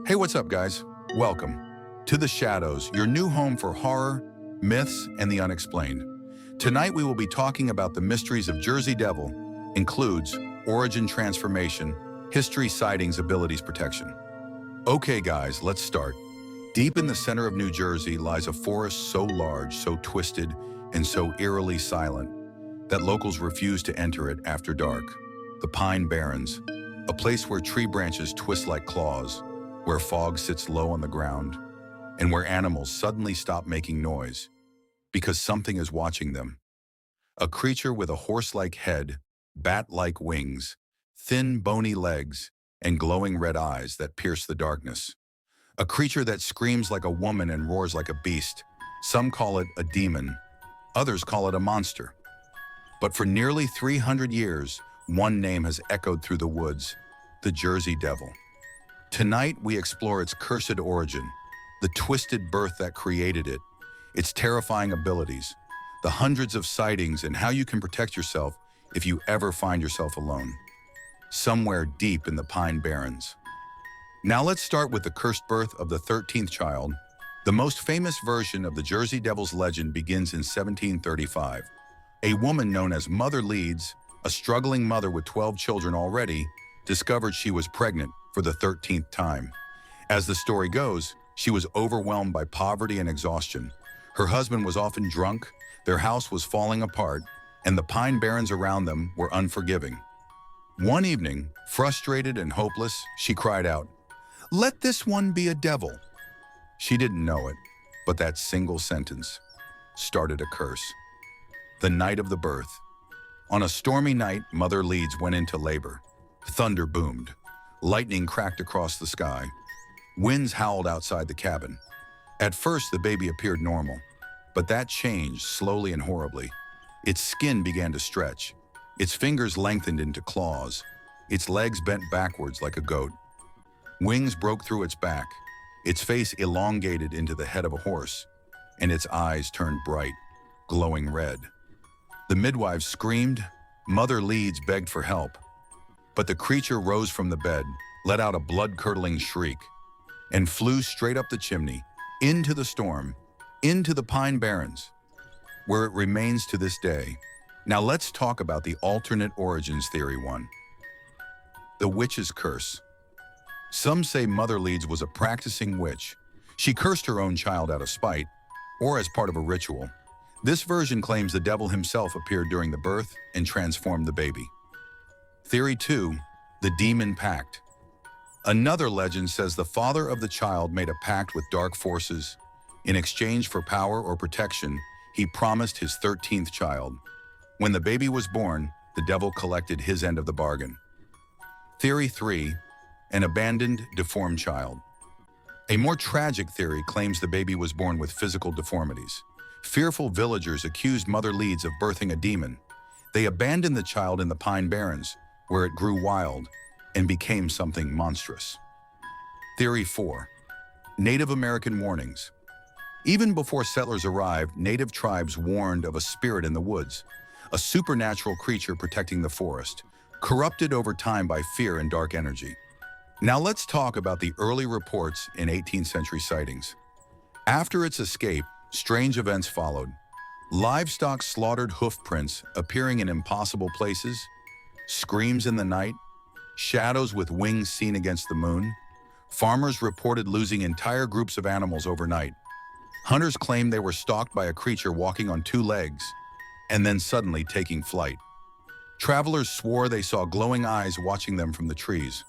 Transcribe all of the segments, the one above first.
Hey, what's up, guys? Welcome to The Shadows, your new home for horror, myths, and the unexplained. Tonight, we will be talking about the mysteries of Jersey Devil, includes origin transformation, history, sightings, abilities, protection. Okay, guys, let's start. Deep in the center of New Jersey lies a forest so large, so twisted, and so eerily silent that locals refuse to enter it after dark. The Pine Barrens, a place where tree branches twist like claws, where fog sits low on the ground, and where animals suddenly stop making noise because something is watching them. A creature with a horse-like head, bat-like wings, thin, bony legs, and glowing red eyes that pierce the darkness. A creature that screams like a woman and roars like a beast. Some call it a demon, others call it a monster. But for nearly 300 years, one name has echoed through the woods: the Jersey Devil. Tonight, we explore its cursed origin, the twisted birth that created it, its terrifying abilities, the hundreds of sightings, and how you can protect yourself if you ever find yourself alone, somewhere deep in the Pine Barrens. Now let's start with the cursed birth of the 13th child. The most famous version of the Jersey Devil's legend begins in 1735. A woman known as Mother Leeds, a struggling mother with 12 children already, discovered she was pregnant for the 13th time. As the story goes, she was overwhelmed by poverty and exhaustion. Her husband was often drunk, their house was falling apart, and the Pine Barrens around them were unforgiving. One evening, frustrated and hopeless, she cried out, "Let this one be a devil." She didn't know it, but that single sentence started a curse. The night of the birth. On a stormy night, Mother Leeds went into labor. Thunder boomed. Lightning cracked across the sky. Winds howled outside the cabin. At first, the baby appeared normal, but that changed slowly and horribly. Its skin began to stretch. Its fingers lengthened into claws. Its legs bent backwards like a goat. Wings broke through its back. Its face elongated into the head of a horse, and its eyes turned bright, glowing red. The midwives screamed. Mother Leeds begged for help. But the creature rose from the bed, let out a blood-curdling shriek, and flew straight up the chimney, into the storm, into the Pine Barrens, where it remains to this day. Now let's talk about the alternate origins theory one. The witch's curse. Some say Mother Leeds was a practicing witch. She cursed her own child out of spite, or as part of a ritual. This version claims the devil himself appeared during the birth and transformed the baby. Theory 2, the demon pact. Another legend says the father of the child made a pact with dark forces. In exchange for power or protection, he promised his 13th child. When the baby was born, the devil collected his end of the bargain. Theory 3, an abandoned, deformed child. A more tragic theory claims the baby was born with physical deformities. Fearful villagers accused Mother Leeds of birthing a demon. They abandoned the child in the Pine Barrens, where it grew wild and became something monstrous. Theory 4, Native American warnings. Even before settlers arrived, native tribes warned of a spirit in the woods, a supernatural creature protecting the forest, corrupted over time by fear and dark energy. Now let's talk about the early reports in 18th century sightings. After its escape, strange events followed. Livestock slaughtered hoof prints appearing in impossible places, screams in the night, shadows with wings seen against the moon. Farmers reported losing entire groups of animals overnight. Hunters claimed they were stalked by a creature walking on two legs and then suddenly taking flight. Travelers swore they saw glowing eyes watching them from the trees.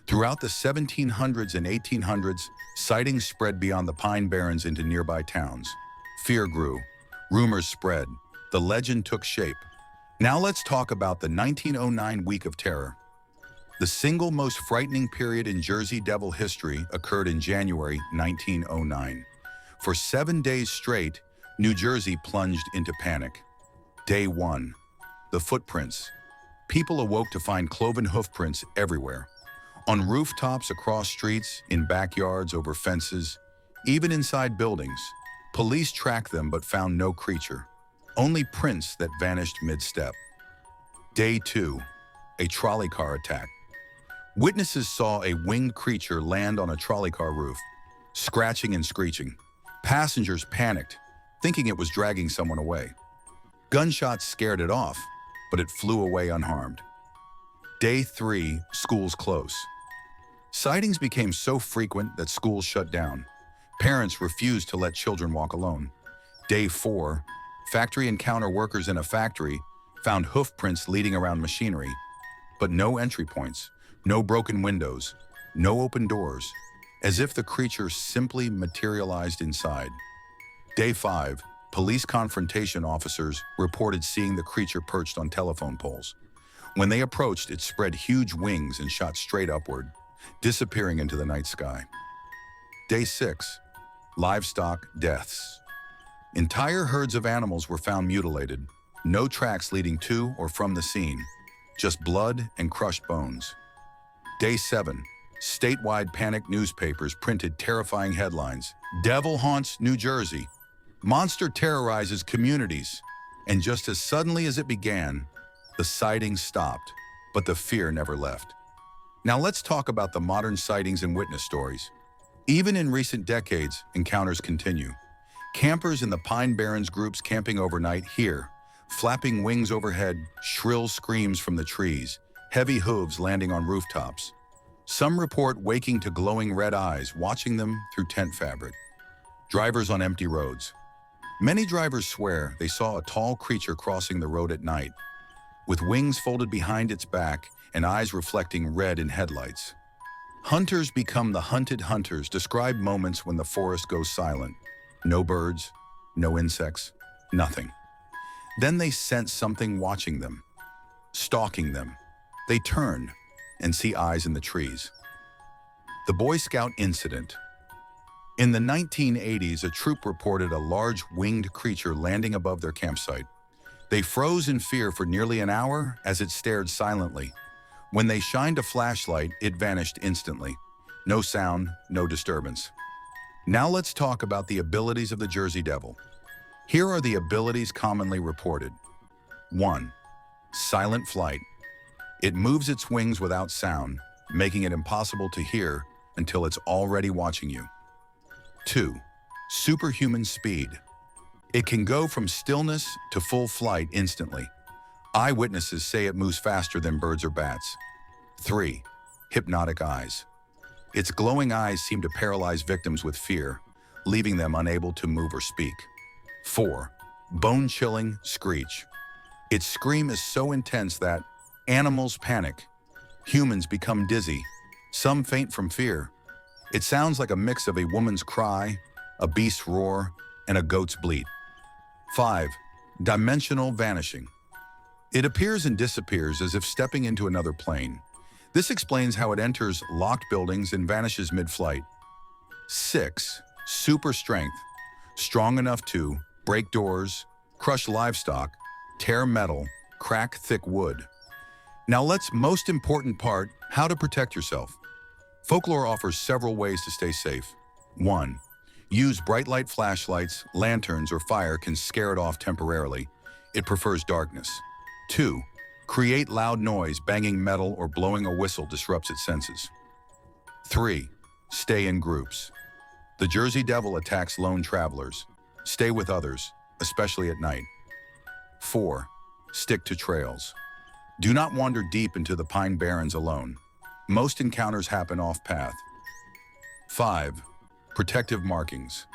Throughout the 1700s and 1800s, sightings spread beyond the Pine Barrens into nearby towns. Fear grew. Rumors spread. The legend took shape. Now let's talk about the 1909 Week of Terror. The single most frightening period in Jersey Devil history occurred in January 1909. For 7 days straight, New Jersey plunged into panic. Day 1. The footprints. People awoke to find cloven hoof prints everywhere. On rooftops, across streets, in backyards, over fences, even inside buildings. Police tracked them but found no creature, only prints that vanished mid-step. Day 2, a trolley car attack. Witnesses saw a winged creature land on a trolley car roof, scratching and screeching. Passengers panicked, thinking it was dragging someone away. Gunshots scared it off, but it flew away unharmed. Day 3, schools close. Sightings became so frequent that schools shut down. Parents refused to let children walk alone. Day 4, factory encounter workers in a factory found hoof prints leading around machinery, but no entry points, no broken windows, no open doors, as if the creature simply materialized inside. Day 5, police confrontation officers reported seeing the creature perched on telephone poles. When they approached, it spread huge wings and shot straight upward, disappearing into the night sky. Day 6, livestock deaths. Entire herds of animals were found mutilated, no tracks leading to or from the scene, just blood and crushed bones. Day 7, statewide panic newspapers printed terrifying headlines. Devil haunts New Jersey. Monster terrorizes communities. And just as suddenly as it began, the sightings stopped, but the fear never left. Now let's talk about the modern sightings and witness stories. Even in recent decades, encounters continue. Campers in the Pine Barrens groups camping overnight hear flapping wings overhead, shrill screams from the trees, heavy hooves landing on rooftops. Some report waking to glowing red eyes, watching them through tent fabric. Drivers on empty roads. Many drivers swear they saw a tall creature crossing the road at night, with wings folded behind its back and eyes reflecting red in headlights. Hunters become the hunted hunters, describe moments when the forest goes silent. No birds, no insects, nothing. Then they sense something watching them, stalking them. They turn and see eyes in the trees. The Boy Scout incident. In the 1980s, a troop reported a large winged creature landing above their campsite. They froze in fear for nearly an hour as it stared silently. When they shined a flashlight, it vanished instantly. No sound, no disturbance. Now let's talk about the abilities of the Jersey Devil. Here are the abilities commonly reported. 1. Silent flight. It moves its wings without sound, making it impossible to hear until it's already watching you. 2. Superhuman speed. It can go from stillness to full flight instantly. Eyewitnesses say it moves faster than birds or bats. 3. Hypnotic eyes. Its glowing eyes seem to paralyze victims with fear, leaving them unable to move or speak. 4. Bone-chilling screech. Its scream is so intense that animals panic. Humans become dizzy. Some faint from fear. It sounds like a mix of a woman's cry, a beast's roar, and a goat's bleat. 5. Dimensional vanishing. It appears and disappears as if stepping into another plane. This explains how it enters locked buildings and vanishes mid-flight. 6. Super strength. Strong enough to break doors, crush livestock, tear metal, crack thick wood. Now most important part, how to protect yourself. Folklore offers several ways to stay safe. 1. Use bright light flashlights, lanterns, or fire can scare it off temporarily. It prefers darkness. 2. Create loud noise, banging metal or blowing a whistle disrupts its senses. 3. Stay in groups. The Jersey Devil attacks lone travelers. Stay with others, especially at night. 4. Stick to trails. Do not wander deep into the Pine Barrens alone. Most encounters happen off-path. 5. Protective markings.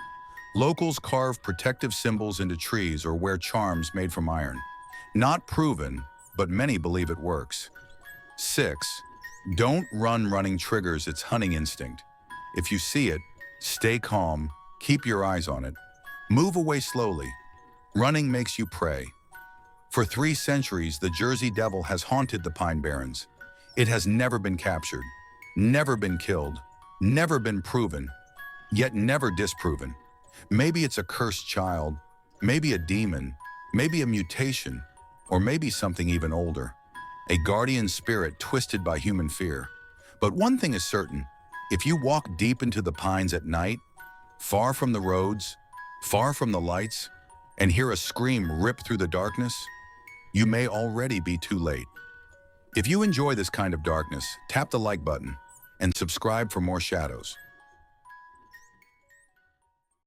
Locals carve protective symbols into trees or wear charms made from iron. Not proven, but many believe it works. 6. Don't run. Running triggers its hunting instinct. If you see it, stay calm, keep your eyes on it. Move away slowly. Running makes you prey. For 3 centuries, the Jersey Devil has haunted the Pine Barrens. It has never been captured, never been killed, never been proven, yet never disproven. Maybe it's a cursed child, maybe a demon, maybe a mutation, or maybe something even older. A guardian spirit twisted by human fear. But one thing is certain, if you walk deep into the pines at night, far from the roads, far from the lights, and hear a scream rip through the darkness, you may already be too late. If you enjoy this kind of darkness, tap the like button and subscribe for more shadows.